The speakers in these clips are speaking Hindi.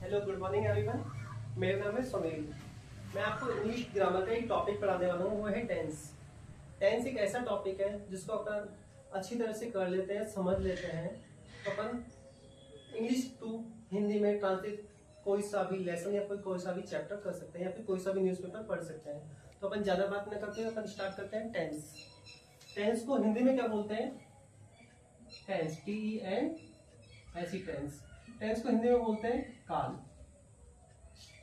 Hello good morning everyone. मेरा नाम है सुनील। मैं आपको इंग्लिश ग्रामर का एक टॉपिक पढ़ाने वाला हूँ, वो है टेंस। टेंस एक ऐसा टॉपिक है जिसको अपन अच्छी तरह से कर लेते हैं, समझ लेते हैं तो अपन इंग्लिश टू हिंदी में ट्रांसलेट कोई सा भी लेसन या कोई सा भी चैप्टर कर सकते हैं या फिर कोई सा भी न्यूज़पेपर पढ़ सकते हैं। तो अपन ज्यादा बात न करते हैं, अपन स्टार्ट करते हैं टेंस। टेंस को हिंदी में क्या बोलते हैं? टेंस, TEN ऐसी टेंस। टेंस को हिंदी में बोलते हैं काल।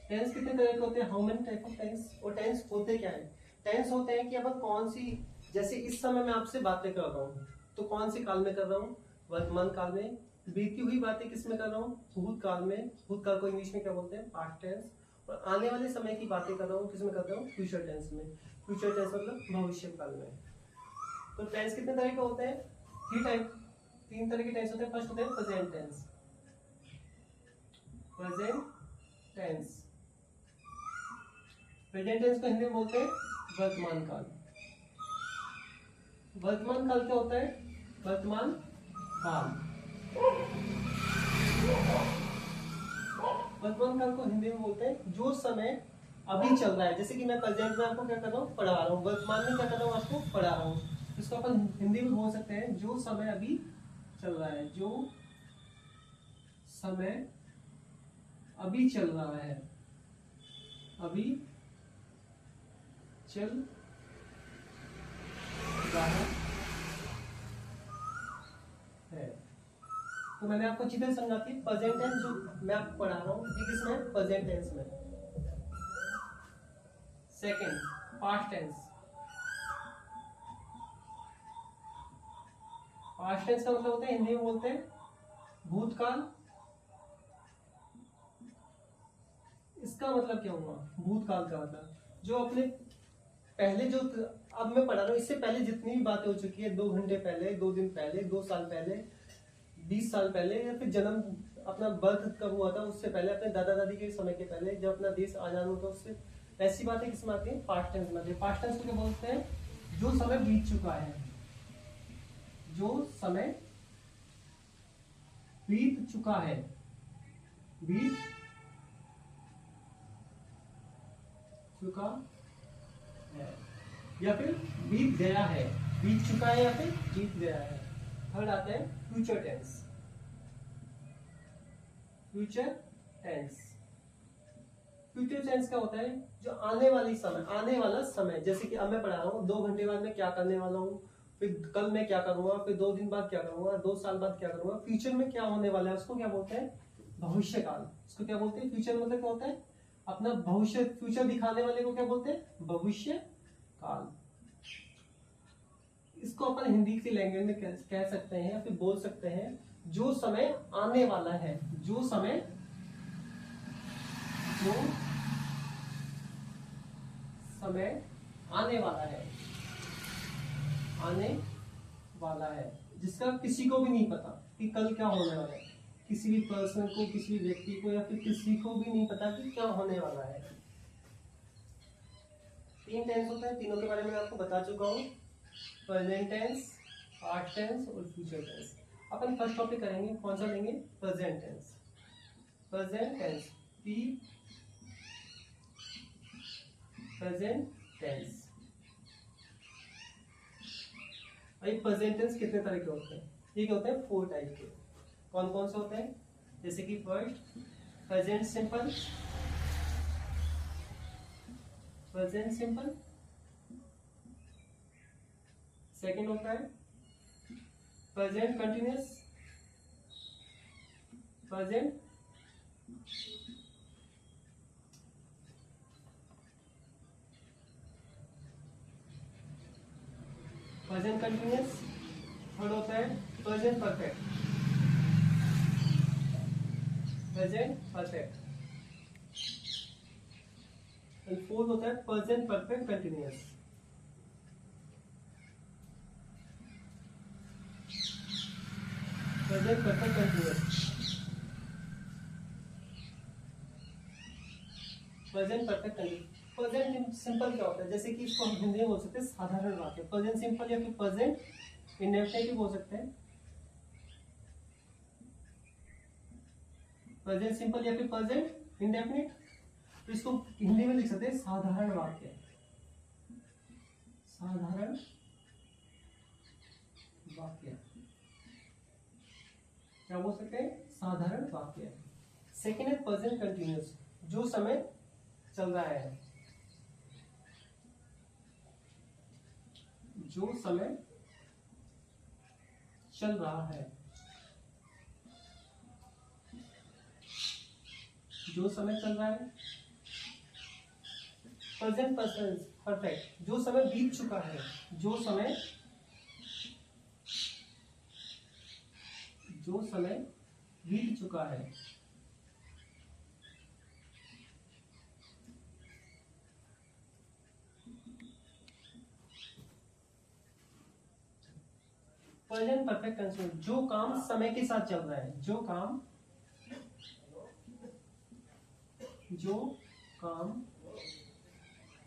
टेंस कितने तरह के होते हैं? How many type of tense? और टेंस होते क्या है? टेंस होते हैं कि अपन कौन सी, जैसे इस समय मैं आपसे बातें कर रहा हूँ तो कौन सी काल में कर रहा हूँ? वर्तमान काल में। बीती हुई बातें किस में कर रहा हूँ? भूतकाल में। भूतकाल को इंग्लिश में क्या बोलते हैं? Past tense. और आने वाले समय की बातें कर रहा हूँ, किस में कर रहा हूँ? फ्यूचर टेंस में। फ्यूचर टेंस मतलब भविष्य काल में। तो टेंस कितने तरह के होते हैं? तीन तरह के टेंस होते हैं। फर्स्ट होते हैं present tense. Present tense. Present tense को हिंदी में बोलते हैं वर्तमान काल। वर्तमान काल क्या होता है? वर्तमान काल। वर्तमान काल को हिंदी में बोलते हैं जो समय अभी चल रहा है। जैसे कि मैं प्रेजेंट में आपको क्या कर रहा हूँ? पढ़ा रहा हूँ। वर्तमान में क्या कर रहा हूँ? आपको पढ़ा रहा हूँ। इसको अपन हिंदी में बोल सकते हैं जो समय अभी चल रहा है। जो समय अभी चल रहा है। अभी चल रहा है। तो मैंने आपको अच्छी तरह समझा दी। प्रेजेंट टेंस जो मैं आपको पढ़ा रहा हूँ ये किसमें? प्रेजेंट टेंस में। Second, past tense. Past tense का मतलब होता है, हिंदी में बोलते हैं भूतकाल। इसका मतलब क्या हुआ? भूतकाल का मतलब जो अपने पहले जो अब मैं पढ़ा रहा हूँ, इससे पहले जितनी भी बातें हो चुकी है, 2 घंटे पहले, 2 दिन पहले, 2 साल पहले, 20 साल पहले, या फिर जन्म अपना बर्थ कब हुआ था उससे पहले, अपने दादा दादी के समय के पहले, जब अपना देश आजाद हुआ था उससे, ऐसी बातें किसमें आती है? पास्ट टेंस में आती है। पास्ट टेंस को क्या बोलते हैं? जो समय बीत चुका है। जो समय बीत चुका है। बीत चुका है या फिर बीत गया है। बीत चुका है या फिर बीत गया है। थर्ड आता है future tense. Future tense. Future tense क्या होता है? जो आने वाली समय, आने वाला समय। जैसे कि अब मैं पढ़ा रहा हूँ 2 घंटे बाद मैं क्या करने वाला हूँ, फिर कल मैं क्या करूंगा, फिर 2 दिन बाद क्या करूंगा, 2 साल बाद क्या करूंगा, फ्यूचर में क्या होने वाला है, उसको क्या बोलते हैं? भविष्य काल। उसको क्या बोलते हैं? फ्यूचर मतलब क्या होता है? अपना भविष्य, फ्यूचर दिखाने वाले को क्या बोलते हैं? भविष्य काल। इसको अपन हिंदी की लैंग्वेज में कह सकते हैं या फिर बोल सकते हैं जो समय आने वाला है। जो समय आने वाला है। आने वाला है जिसका किसी को भी नहीं पता कि कल क्या होने वाला है। किसी भी पर्सन को, किसी भी व्यक्ति को या फिर किसी को भी नहीं पता कि क्या होने वाला है। 3 टेंस होता है, तीनों के बारे में आपको बता चुका हूँ। प्रेजेंट टेंस, पास्ट टेंस और फ्यूचर टेंस। अपन फर्स्ट टॉपिक करेंगे, कौन सा लेंगे? Present tense. Present tense, present tense. भाई प्रेजेंट टेंस कितने तरह के होते हैं? ठीक होते हैं 4 टाइप के। कौन कौन से होते हैं? जैसे कि first, present simple. Present simple. Second होता है present continuous. Present present continuous. Third होता है present perfect. Present perfect. And fourth होता है present perfect continuous. Present perfect continuous. Present perfect continuous. Present simple क्या होता है? जैसे कि इसको हम हिंदी में बोल सकते हैं साधारण वाक्य। प्रेजेंट सिंपल या फिर प्रेजेंट इंडेफिनिट भी बोल सकते हैं। प्रेजेंट सिंपल या फिर प्रेजेंट इंडेफिनिट। तो इसको हिंदी में लिख सकते हैं साधारण वाक्य। साधारण वाक्य क्या बोल सकते हैं? साधारण वाक्य। सेकेंड है प्रेजेंट कंटिन्यूअस, जो समय चल रहा है, जो समय चल रहा है, जो समय चल रहा है। प्रेजेंट परफेक्ट, जो समय बीत चुका है, जो समय बीत चुका है। प्रेजेंट परफेक्ट कंटिन्यूअस, जो काम समय के साथ चल रहा है, जो काम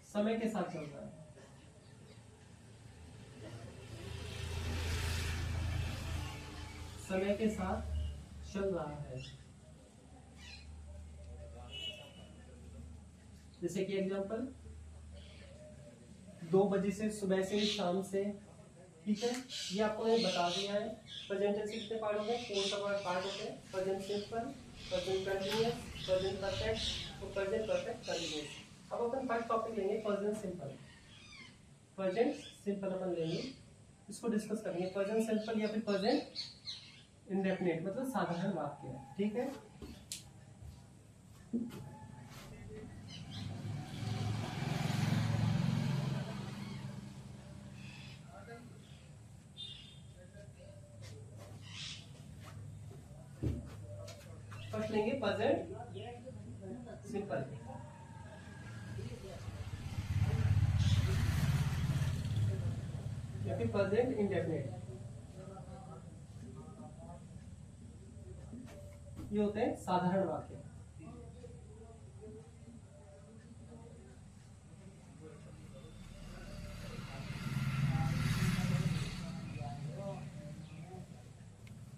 समय के साथ चल रहा है। समय के साथ चल रहा है। जैसे कि एग्जांपल 2 बजे से, सुबह से, शाम से, ठीक है। ये आपको मैंने बता दिया है। प्रेजेंट टेंस के कितने पार्ट होते हैं? 4 पार्ट होते हैं। Present simple, present continuous, present perfect और प्रेजेंट परफेक्ट कंटिन्यूअस। अब अपन फर्स्ट टॉपिक लेंगे प्रेजेंट सिंपल। प्रेजेंट सिंपल अपन लेंगे, इसको डिस्कस करेंगे। प्रेजेंट सिंपल या फिर प्रेजेंट इंडेफिनिट मतलब साधारण वाक्य, ठीक है। फर्स्ट लेंगे प्रेजेंट सिंपल। या फिर प्रेजेंट इंडेफिनिट, ये होते हैं साधारण वाक्य।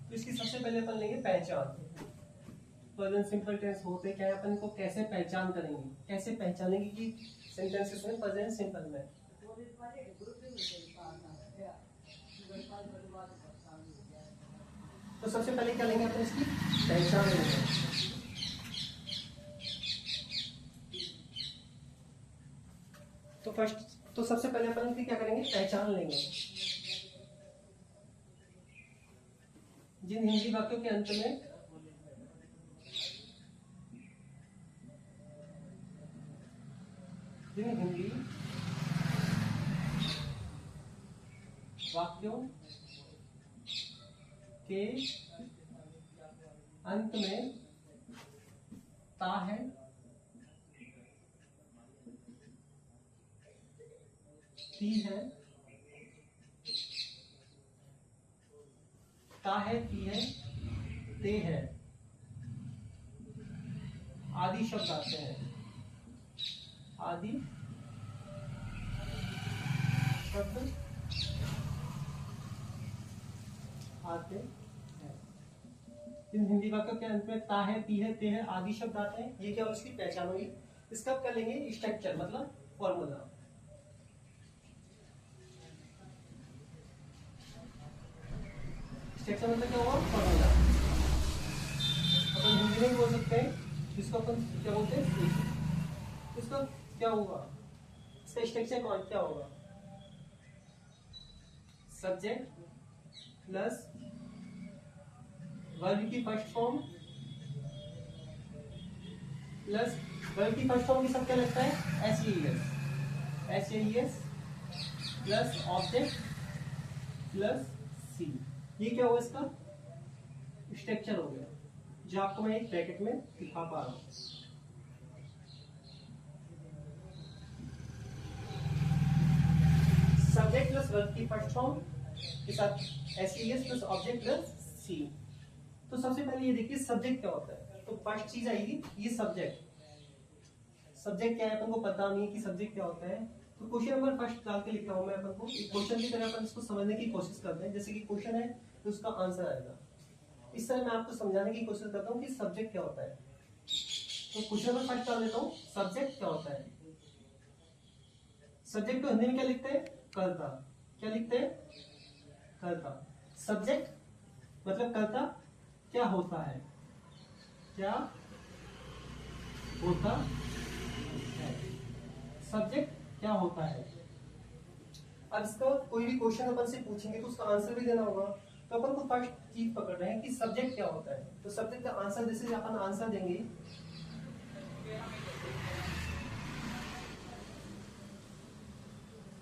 तो इसकी सबसे पहले अपन लेंगे पहचान। प्रेजेंट सिंपल टेंस होते क्या है, अपन को कैसे पहचान करेंगे, कैसे पहचानेंगे कि सेंटेंसेस में प्रेजेंट सिंपल में। तो सबसे पहले क्या लेंगे अपन, इसकी पहचान लेंगे। तो सबसे पहले अपन इसकी क्या करेंगे, पहचान लेंगे। जिन हिंदी वाक्यों के अंत में वाक्यों के अंत में ता है, ती है, ता है, ती है, ते है आदि शब्द आते हैं। आदि शब्द आते हैं। इन हिंदी वाक्यों के अंत में ता है, ती है, ते है आदि शब्द आते हैं। ये क्या उसकी पहचान होगी। इसका क्या लेंगे, स्ट्रक्चर मतलब फॉर्मूला। स्ट्रक्चर मतलब क्या होगा, फॉर्मूला। अपन हिंदी में बोल सकते हैं, इसको अपन क्या बोलते हैं, इसका क्या होगा, इसका स्ट्रक्चर क्या होगा, सब्जेक्ट प्लस वर्ब की फर्स्ट फॉर्म प्लस वर्ब की फर्स्ट फॉर्म की सब क्या लगता है, एस प्लस ऑब्जेक्ट प्लस सी। ये क्या होगा, इसका स्ट्रक्चर हो गया, जो आपको मैं एक ब्रैकेट में दिखा पा रहा हूं। सब्जेक्ट प्लस वर्ब की फर्स्ट फॉर्म के साथ एस प्लस ऑब्जेक्ट प्लस सी। तो सबसे पहले ये देखिए सब्जेक्ट क्या होता है। तो फर्स्ट चीज आएगी ये सब्जेक्ट। सब्जेक्ट क्या है अपन को पता नहीं है कि सब्जेक्ट क्या होता है। तो क्वेश्चन नंबर फर्स्ट डाल के लिखा हूं मैं अपन को, एक क्वेश्चन की तरह अपन इसको समझने की कोशिश करते हैं। जैसे कि क्वेश्चन है तो उसका आंसर आएगा। इस तरह मैं आपको समझाने की कोशिश करता हूँ कि सब्जेक्ट क्या होता है। तो क्वेश्चन नंबर फर्स्ट कर लेता हूँ, सब्जेक्ट क्या होता है। सब्जेक्ट को हिंदी में क्या लिखते हैं, कर्ता। क्या लिखते हैं, कर्ता। सब्जेक्ट मतलब कर्ता क्या होता है, क्या होता है, सब्जेक्ट क्या होता है। अब इसका कोई भी क्वेश्चन अपन से पूछेंगे तो उसका आंसर भी देना होगा। तो अपन को फर्स्ट चीज पकड़ रहे हैं कि सब्जेक्ट क्या होता है। तो सब्जेक्ट का आंसर जैसे अपन आंसर देंगे,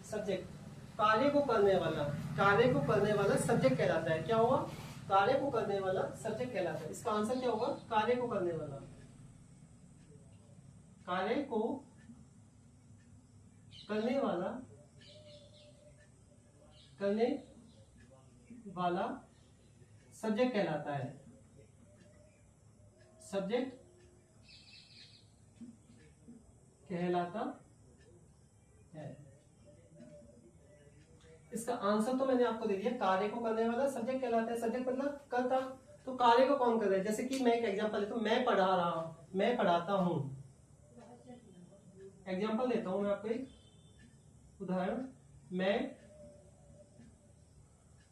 सब्जेक्ट कार्य को करने वाला, कार्य को करने वाला सब्जेक्ट कहलाता है। क्या होगा, कार्य को करने वाला सब्जेक्ट कहलाता है। इसका आंसर क्या होगा, कार्य को करने वाला, कार्य को करने वाला, करने वाला सब्जेक्ट कहलाता है। सब्जेक्ट कहलाता है। इसका आंसर तो मैंने आपको दे दिया, कार्य को करने वाला सब्जेक्ट कहलाता है। सब्जेक्ट मतलब करता, तो कार्य को कौन कर रहा है। जैसे कि मैं एक एग्जांपल लेता हूं, मैं पढ़ा रहा हूं, मैं पढ़ाता हूं। एग्जांपल देता हूं मैं आपको एक उदाहरण, मैं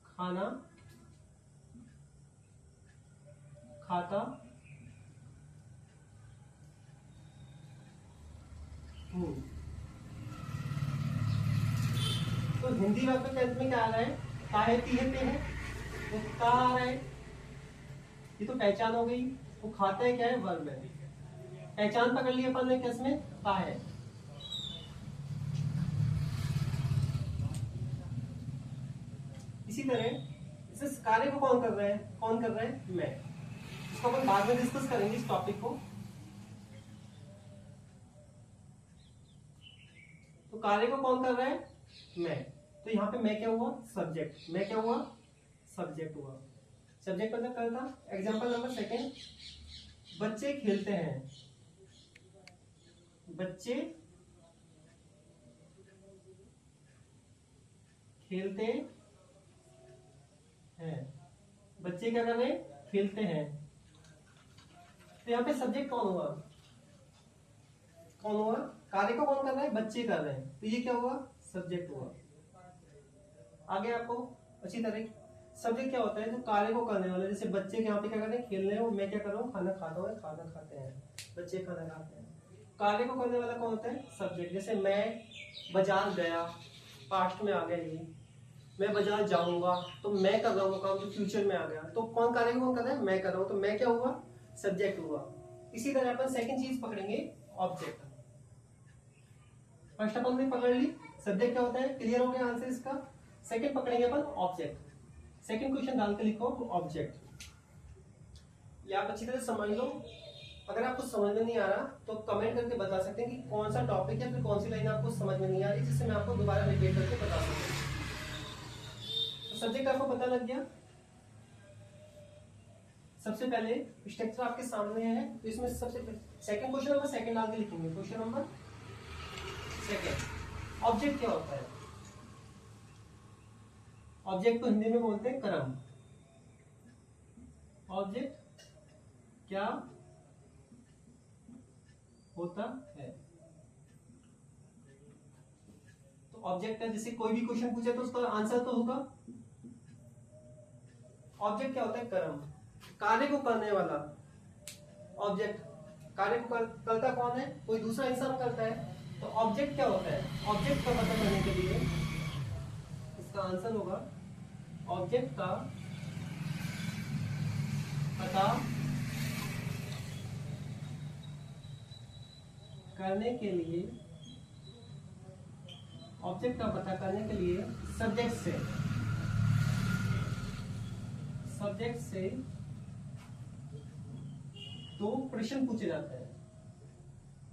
खाना खाता हूं। तो हिंदी वाक्य के अंत में क्या आ रहा है, काहे तीहते हैं, वो का आ रहा है, ये तो पहचान हो गई। वो खाता है क्या है, वर्ब है। पहचान पकड़ ली अपन ने किसमें, का है। इसी तरह इस कार्य को कौन कर रहा है, कौन कर रहा है, मैं। इसको अपन बाद में डिस्कस करेंगे इस टॉपिक को। तो कार्य को कौन कर रहा है, मैं। तो यहाँ पे मैं क्या हुआ, सब्जेक्ट। मैं क्या हुआ, सब्जेक्ट हुआ। सब्जेक्ट मतलब करता। एग्जांपल नंबर सेकंड, बच्चे खेलते हैं, बच्चे खेलते हैं। बच्चे क्या कर रहे हैं, खेलते हैं। तो यहाँ पे सब्जेक्ट कौन हुआ, कौन हुआ, कार्य को कौन कर रहा है, बच्चे कर रहे हैं। तो ये क्या हुआ, सब्जेक्ट हुआ। आगे आपको अच्छी तरह, सब्जेक्ट क्या होता है, जो कार्य को करने वाला। जैसे बच्चे यहाँ पे क्या कर रहे हैं, खेल रहे हैं, मैं क्या कर रहा हूँ, खाना खाता हूँ, खाना खाते हैं, बच्चे खाना खाते हैं। कार्य को करने वाला कौन होता है, सब्जेक्ट। जैसे मैं बाजार गया, पास्ट में आ गया ये, मैं बाजार जाऊंगा, तो मैं कर रहा हूँ काम, जो फ्यूचर में आ गया। तो कौन कार्य को कौन कर रहा है, मैं कर रहा हूँ। तो मैं क्या हुआ, सब्जेक्ट हुआ। इसी तरह अपन सेकंड चीज पकड़ेंगे, ऑब्जेक्ट। फर्स्ट अपन ने पकड़ ली सब्जेक्ट क्या होता है, क्लियर हो गया आंसर इसका। सेकंड पकड़ेंगे अपन ऑब्जेक्ट। सेकंड क्वेश्चन डाल के लिखो ऑब्जेक्ट। ये आप अच्छी तरह समझ लो। अगर आपको समझ में नहीं आ रहा तो कमेंट करके बता सकते हैं कि कौन सा टॉपिक या फिर कौन सी लाइन आपको समझ में नहीं आ रही, जिससे मैं आपको दोबारा रिपीट करके बता सकूं। तो सब्जेक्ट आपको पता लग गया। सबसे पहले स्ट्रक्चर आपके सामने है, तो इसमें सबसे सेकंड क्वेश्चन नंबर सेकंड डाल के लिखेंगे। क्वेश्चन नंबर सेकंड, ऑब्जेक्ट क्या होता है। ऑब्जेक्ट को हिंदी में बोलते हैं कर्म। ऑब्जेक्ट क्या होता है। तो ऑब्जेक्ट है, जैसे कोई भी क्वेश्चन पूछे तो उसका आंसर तो होगा। ऑब्जेक्ट क्या होता है, कर्म, कार्य को करने वाला। ऑब्जेक्ट, कार्य को करता कौन है, कोई दूसरा इंसान करता है। तो ऑब्जेक्ट क्या होता है, ऑब्जेक्ट का पता करने के लिए इसका आंसर होगा, ऑब्जेक्ट का पता करने के लिए, ऑब्जेक्ट का पता करने के लिए सब्जेक्ट से, सब्जेक्ट से दो प्रश्न पूछे जाते हैं।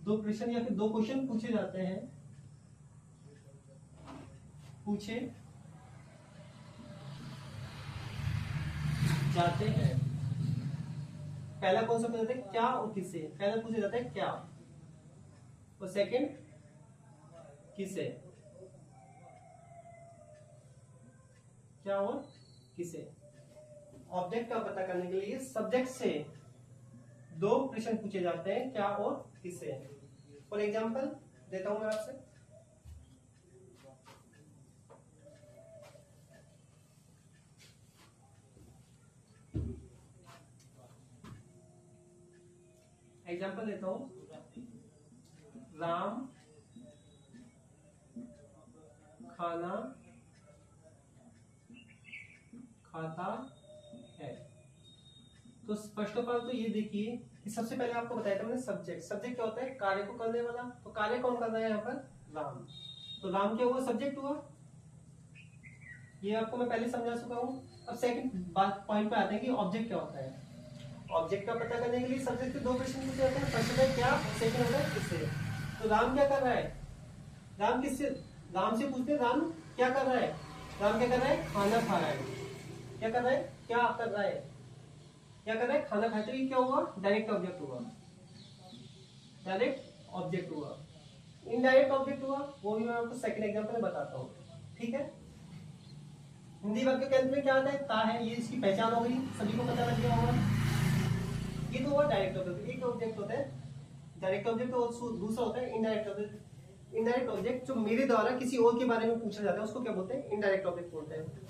दो प्रश्न या फिर दो क्वेश्चन पूछे जाते हैं, पूछे जाते हैं। पहला कौन सा पूछा जाता है, क्या और किससे। पहला पूछा जाता है क्या, और सेकंड किसे, क्या और किसे। ऑब्जेक्ट का पता करने के लिए सब्जेक्ट से दो प्रश्न पूछे जाते हैं, क्या और किससे। फॉर एग्जाम्पल देता हूं मैं आपसे, एग्जाम्पल देता हूं, राम खाना खाता है। तो फर्स्ट ऑफ ऑल तो ये देखिए कि सबसे पहले आपको बताया था मैंने सब्जेक्ट। सब्जेक्ट क्या होता है? कार्य को करने वाला। तो कार्य कौन कर रहा है यहाँ पर? राम। तो राम क्या हुआ? सब्जेक्ट हुआ। ये आपको मैं पहले समझा चुका हूँ। अब सेकंड बात पॉइंट पे आते हैं कि ऑब्जेक्ट क्या होता है। ऑब्जेक्ट का पता करने के लिए सब्जेक्ट से दो प्रश्न पूछे जाते हैं। फर्स्ट होता है क्या, सेकंड होता है किससे। तो राम क्या कर रहा है? राम किससे? राम से पूछते हैं राम क्या कर रहा है। राम क्या कर रहा है? खाना खा रहा है। क्या कर रहा है? क्या कर रहा है? क्या कर रहा है? खाना खाते हुए। क्या हुआ? डायरेक्ट ऑब्जेक्ट हुआ। डायरेक्ट ऑब्जेक्ट हुआ। इनडायरेक्ट ऑब्जेक्ट हुआ, वो भी मैं आपको सेकंड एग्जांपल में बताता हूँ। ठीक है। हिंदी वाक्य के अंत में क्या आता है? ता है। ये इसकी पहचान हो गई, सभी को पता लग गया होगा। ये तो हुआ डायरेक्ट ऑब्जेक्ट। एक ऑब्जेक्ट होता है डायरेक्ट ऑब्जेक्ट और दूसरा होता है इनडायरेक्ट ऑब्जेक्ट। इनडायरेक्ट ऑब्जेक्ट जो मेरे द्वारा किसी और के बारे में पूछा जाता है उसको क्या बोलते हैं? इनडायरेक्ट ऑब्जेक्ट बोलते हैं।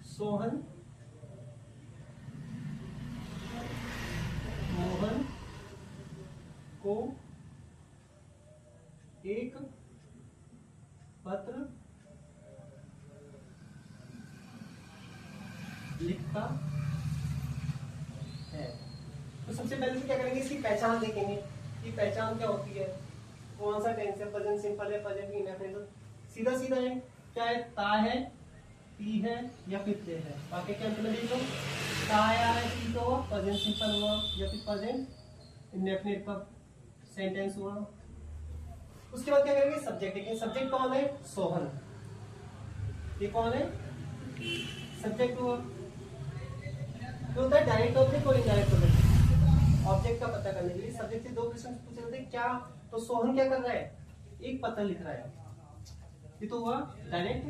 सोहन मोहन को एक पत्र लिखता है। तो सबसे पहले तो क्या करेंगे? इसकी पहचान देखेंगे कि पहचान क्या होती है, कौन सा टेंस है, प्रेजेंट सिंपल है, प्रेजेंट इंडेफिनिट है। सीधा सीधा है, क्या है? ता है, ती है या फिर ते है। वाक्य के अंत में देख लो, ता आया है, ती तो हुआ, प्रेजेंट सिंपल हुआ या फिर प्रेजेंट इंडेफिनिट का सेंटेंस हुआ। उसके बाद क्या करेंगे? सब्जेक्ट देखेंगे। सब्जेक्ट कौन है? सोहन। ये कौन है? सब्जेक्ट हुआ। तो होता है डायरेक्ट ऑब्जेक्ट और इनडायरेक्ट ऑब्जेक्ट। ऑब्जेक्ट का पता करने के लिए सब्जेक्ट से दो प्रश्न पूछे जाते हैं, क्या। तो सोहन क्या कर रहा है? एक पत्र लिख रहा है। ये तो हुआ डायरेक्ट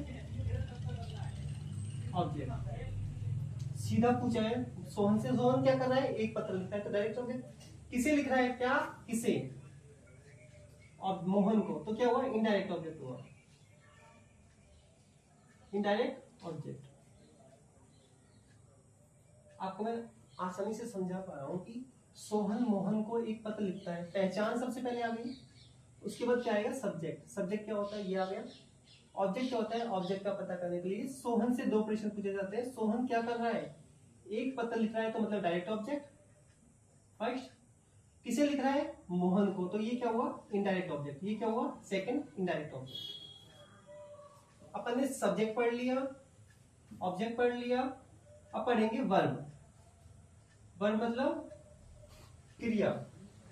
ऑब्जेक्ट। सीधा पूछा है सोहन से, सोहन क्या कर रहा है? एक पत्र लिखता है। तो डायरेक्ट ऑब्जेक्ट। किसे लिख रहा है? क्या किसे? और मोहन को। तो क्या हुआ? इनडायरेक्ट ऑब्जेक्ट हुआ। Indirect object. आपको मैं आसानी से समझा पा रहा हूं कि सोहन मोहन को एक पत्र लिखता है। पहचान सबसे पहले आ गई। उसके बाद क्या आएगा? सब्जेक्ट। सब्जेक्ट क्या होता है? ये आ गया। ऑब्जेक्ट क्या होता है? ऑब्जेक्ट का पता करने के लिए सोहन से दो प्रश्न पूछे जाते हैं। सोहन क्या कर रहा है? एक पत्र लिख रहा है, तो मतलब डायरेक्ट ऑब्जेक्ट। फर्स्ट किसे लिख रहा है? मोहन को। तो ये क्या हुआ? Indirect object. ये क्या हुआ? Second indirect object. अपन ने सब्जेक्ट पढ़ लिया, ऑब्जेक्ट पढ़ लिया। अब पढ़ेंगे वर्ब। वर्ब मतलब क्रिया।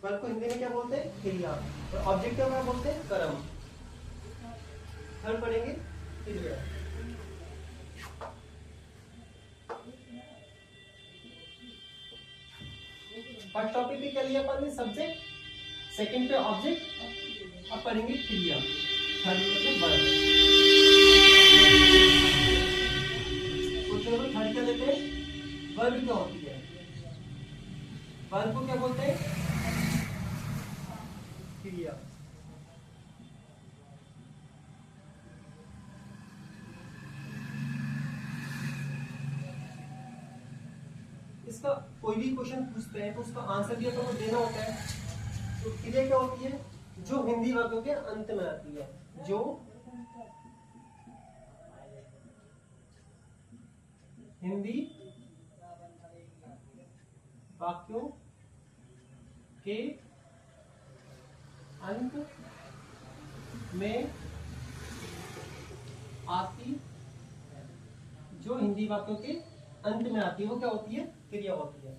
वर्ब को हिंदी में क्या बोलते हैं? क्रिया। और ऑब्जेक्ट क्या बोलते हैं? कर्म। थर्ड पढ़ेंगे क्रिया। फर्स्ट टॉपिक पे क्या लिया अपन ने? सब्जेक्ट। सेकंड पे ऑब्जेक्ट। अब पढ़ेंगे क्रिया। थर्ड मतलब वर्ब। तो थर्ड क्या लेते हैं? वर्ब क्या होती है? वर्ब को क्या बोलते हैं? क्रिया। इसका कोई भी क्वेश्चन पूछते हैं तो उसका आंसर भी तो देना होता है। तो क्रिया क्या होती है? जो हिंदी वाक्यों के अंत में आती है। जो हिंदी वाक्यों के अंत में आती, जो हिंदी वाक्यों के अंत में आती है वो क्या होती है? क्रिया होती है,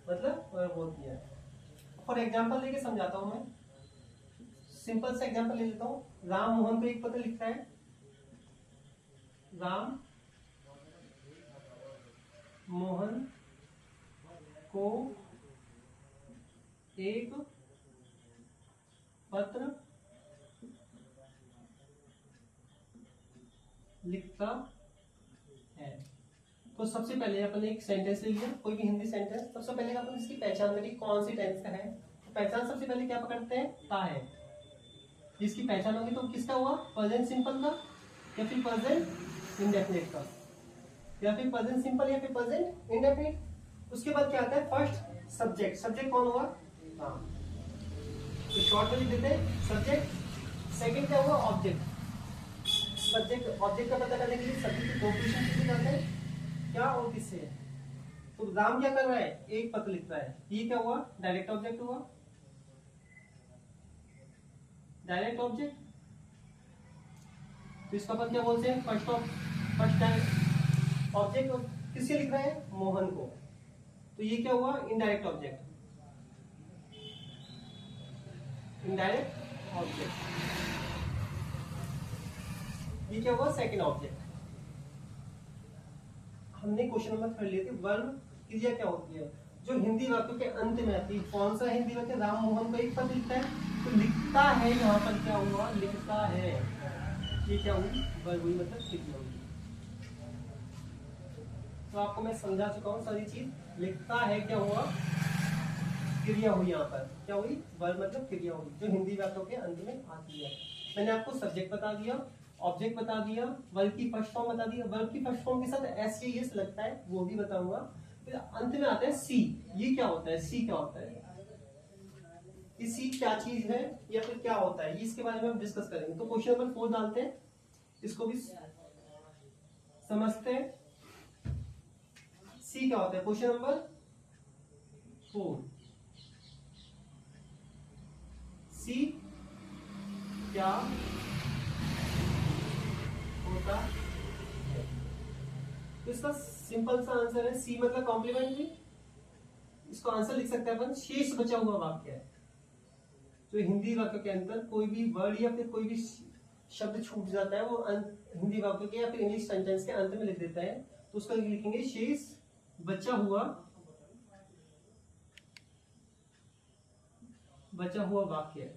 मतलब वर्ब होती है। फॉर एग्जाम्पल लेके समझाता हूं मैं। सिंपल सा एग्जाम्पल ले लेता हूं। राम मोहन को एक पत्र लिखता है। राम मोहन को एक पत्र लिखता है। तो सबसे पहले अपन एक सेंटेंस ले लिया, कोई भी हिंदी सेंटेंस। सबसे पहले अपन इसकी पहचान करें कौन सी टेंस का है। पहचान सबसे पहले क्या पकड़ते हैं, ता है। इसकी पहचान होगी तो किसका हुआ, प्रेजेंट सिंपल का या फिर प्रेजेंट इंडेफिनिट का, या फिर प्रेजेंट सिंपल या फिर प्रेजेंट इंडेफिनिट। उसके बाद क्या आता है, फर्स्ट सब्जेक्ट। सब्जेक्ट कौन हुआ, हाँ, तो शॉर्ट में लिख देते हैं सब्जेक्ट। सेकंड क्या हुआ, ऑब्जेक्ट। सब्जेक्ट ऑब्जेक्ट का पता करने के लिए सब्जेक्ट के दो पोजीशन किससे जाते हैं, क्या और किससे। तो राम क्या कर रहा है, एक पत्र लिख रहा है। ये क्या हुआ, डायरेक्ट ऑब्जेक्ट हुआ, डायरेक्ट ऑब्जेक्ट। तो इसका अपन क्या बोलते हैं, फर्स्ट ऑब्जेक्ट। किससे लिख रहा है, मोहन को। तो ये क्या हुआ, इनडायरेक्ट ऑब्जेक्ट, इनडायरेक्ट ऑब्जेक्ट। ये क्या हुआ, सेकंड ऑब्जेक्ट। हमने क्वेश्चन नंबर कर लिए थे, वर्ब क्रिया क्या होती है जो हिंदी वाक्य के अंत में आती है। कौन सा हिंदी वाक्य, राम मोहन को एक पद लिखता है, तो लिखता है यहाँ पर क्या हुआ, लिखता है। ये क्या हुई, वर्ब हुई, मतलब क्रिया हुई। तो आपको मैं समझा चुका हूँ सारी चीज। लिखता है क्या हुआ, क्रिया हुई, यहाँ पर क्या हुई, वर्ब मतलब क्रिया हुई जो हिंदी वाक्यों के अंत में आती है। मैंने आपको सब्जेक्ट बता दिया, ऑब्जेक्ट बता दिया, वर्ब की फर्स्ट फॉर्म बता दिया। वर्ब की फर्स्ट फॉर्म के साथ एस या एस लगता है, वो भी बताऊंगा। फिर अंत में आता है सी। ये क्या होता है, सी क्या होता है, कि सी क्या चीज है या फिर क्या होता है, इसके बारे में हम डिस्कस करेंगे। तो क्वेश्चन नंबर 4 डालते हैं, इसको भी समझते हैं। सी क्या होता है, क्वेश्चन नंबर 4, सी क्या होता है। तो इसका सिंपल सा आंसर है, सी मतलब कॉम्प्लीमेंट्री। इसको आंसर लिख सकते हैं अपन, शेष बचा हुआ वाक्य है। जो हिंदी वाक्य के अंदर कोई भी वर्ड या फिर कोई भी शब्द छूट जाता है, वो हिंदी वाक्य के या फिर इंग्लिश सेंटेंस के अंत में लिख देता है, तो उसका लिखेंगे शेष बचा हुआ वाक्य है,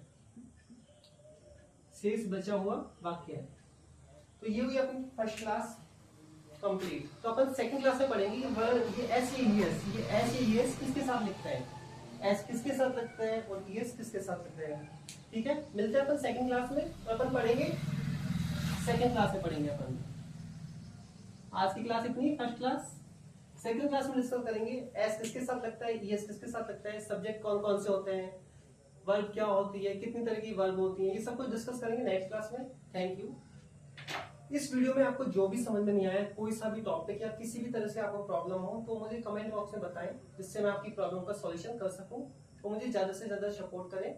शेष बचा हुआ वाक्य है। तो ये हुई अपनी फर्स्ट क्लास कंप्लीट। तो अपन सेकंड क्लास में पढ़ेंगे ये एस ये एस किसके साथ लिखता है, एस किसके साथ लगता है और एस किसके साथ लगता है। ठीक है, मिलते हैं अपन सेकंड क्लास में। तो अपन पढ़ेंगे सेकंड क्लास में पढ़ेंगे अपन। आज की क्लास इतनी, फर्स्ट क्लास। सेकंड क्लास में डिस्कस करेंगे एस किसके साथ लगता है, एस किसके साथ लगता है, सब्जेक्ट कौन कौन से होते हैं, वर्ब क्या होती है, कितनी तरह की वर्ब होती है, ये सब कुछ डिस्कस करेंगे नेक्स्ट क्लास में। Thank you. इस वीडियो में आपको जो भी समझ में नहीं आया, कोई सा भी टॉपिक या किसी भी तरह से आपको प्रॉब्लम हो, तो मुझे कमेंट बॉक्स में बताएं, जिससे मैं आपकी प्रॉब्लम का सॉल्यूशन कर सकूं। तो मुझे ज्यादा से ज्यादा सपोर्ट करें,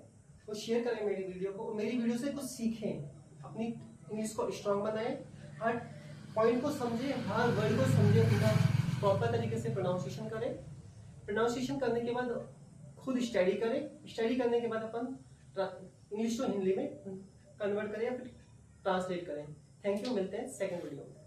तो शेयर करें मेरी वीडियो को, मेरी वीडियो से कुछ सीखें, अपनी इंग्लिश को स्ट्रांग बनाएं, हर पॉइंट को समझें, हर वर्ड को समझें, पूरा प्रॉपर तरीके से प्रोनाउंसिएशन करें। प्रोनाउंसिएशन करने के बाद खुद स्टडी करें, स्टडी करने के बाद अपन इंग्लिश को हिंदी में कन्वर्ट करें या फिर ट्रांसलेट करें। थैंक यू, मिलते हैं सेकंड वीडियो में।